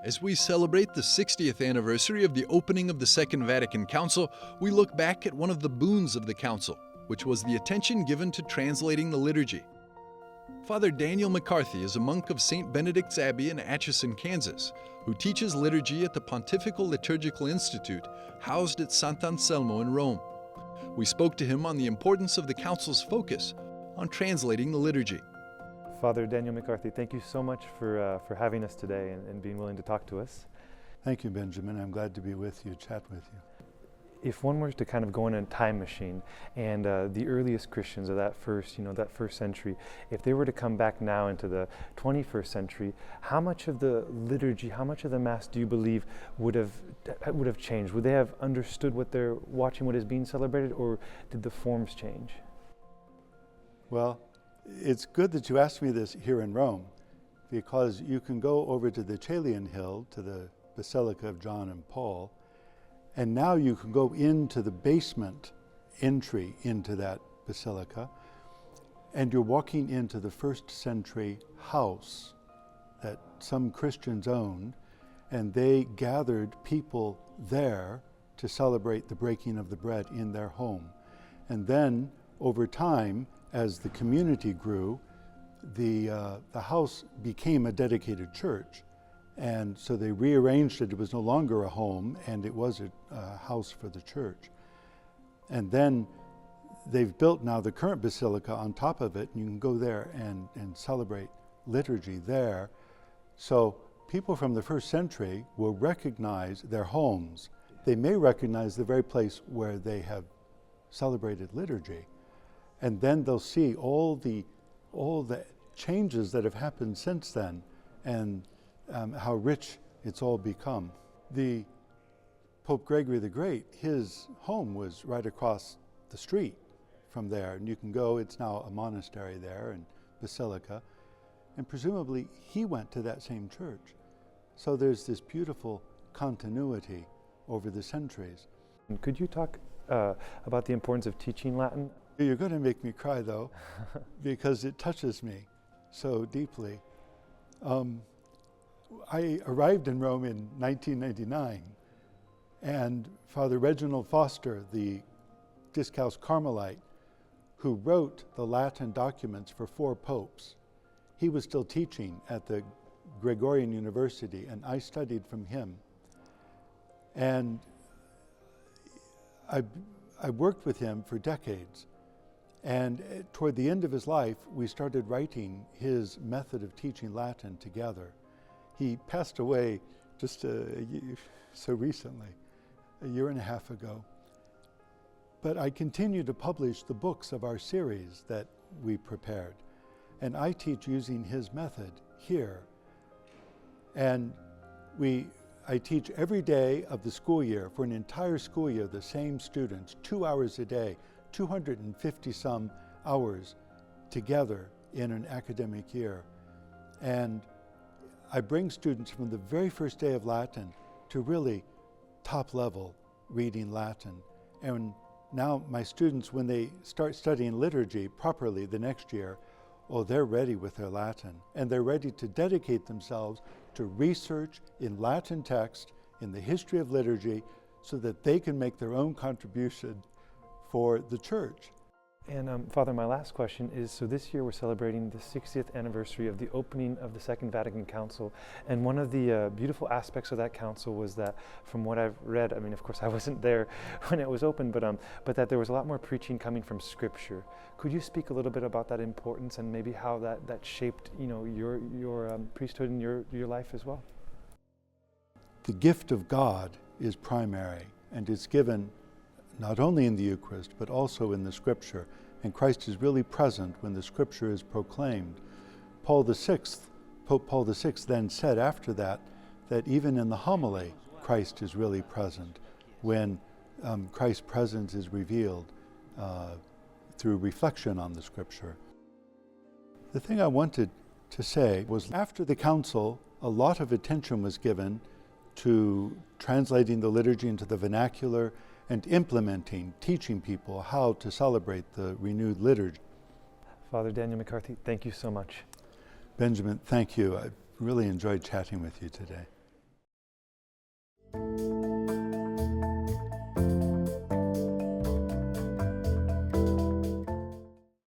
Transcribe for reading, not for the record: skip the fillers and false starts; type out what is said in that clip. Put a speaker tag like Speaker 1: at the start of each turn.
Speaker 1: As we celebrate the 60th anniversary of the opening of the Second Vatican Council, we look back at one of the boons of the Council, which was the attention given to translating the liturgy. Father Daniel McCarthy is a monk of St. Benedict's Abbey in Atchison, Kansas, who teaches liturgy at the Pontifical Liturgical Institute, housed at Sant'Anselmo in Rome. We spoke to him on the importance of the Council's focus on translating the liturgy.
Speaker 2: Father Daniel McCarthy, thank you so much for having us today and being willing to talk to us.
Speaker 3: Thank you, Benjamin. I'm glad to be with you, chat with you.
Speaker 2: If one were to kind of go in a time machine and the earliest Christians of that first century, if they were to come back now into the 21st century, how much of the liturgy, how much of the Mass do you believe would have changed? Would they have understood what they're watching, what is being celebrated, or did the forms change?
Speaker 3: Well, it's good that you asked me this here in Rome, because you can go over to the Caelian Hill, to the Basilica of John and Paul, and now you can go into the basement entry into that basilica, and you're walking into the first century house that some Christians owned, and they gathered people there to celebrate the breaking of the bread in their home. And then, over time, as the community grew, the house became a dedicated church. And so they rearranged it. It was no longer a home, and it was a house for the church. And then they've built now the current basilica on top of it, and you can go there and celebrate liturgy there. So people from the first century will recognize their homes. They may recognize the very place where they have celebrated liturgy. And then they'll see all the changes that have happened since then, and how rich it's all become. The Pope Gregory the Great, his home was right across the street from there, and you can go, it's now a monastery there and basilica, and presumably he went to that same church. So there's this beautiful continuity over the centuries.
Speaker 2: Could you talk about the importance of teaching Latin?
Speaker 3: You're going to make me cry, though, because it touches me so deeply. I arrived in Rome in 1999, and Father Reginald Foster, the Discalced Carmelite, who wrote the Latin documents for 4 popes, he was still teaching at the Gregorian University, and I studied from him. And I worked with him for decades. And toward the end of his life, we started writing his method of teaching Latin together. He passed away just so recently, a year and a half ago. But I continue to publish the books of our series that we prepared. And I teach using his method here. And I teach every day of the school year, for an entire school year, the same students, 2 hours a day, 250 some hours together in an academic year. And I bring students from the very first day of Latin to really top level reading Latin. And now my students, when they start studying liturgy properly the next year, they're ready with their Latin. And they're ready to dedicate themselves to research in Latin text, in the history of liturgy, so that they can make their own contribution for the church.
Speaker 2: And Father, my last question is, so this year we're celebrating the 60th anniversary of the opening of the Second Vatican Council, and one of the beautiful aspects of that council was that, from what I've read, I mean, of course I wasn't there when it was opened, but that there was a lot more preaching coming from Scripture. Could you speak a little bit about that importance and maybe how that shaped, your priesthood and your life as well?
Speaker 3: The gift of God is primary, and it's given not only in the Eucharist, but also in the Scripture. And Christ is really present when the Scripture is proclaimed. Pope Paul VI then said after that even in the homily, Christ is really present when Christ's presence is revealed through reflection on the Scripture. The thing I wanted to say was, after the Council, a lot of attention was given to translating the liturgy into the vernacular and implementing, teaching people how to celebrate the renewed liturgy.
Speaker 2: Father Daniel McCarthy, thank you so much.
Speaker 3: Benjamin, thank you. I really enjoyed chatting with you today.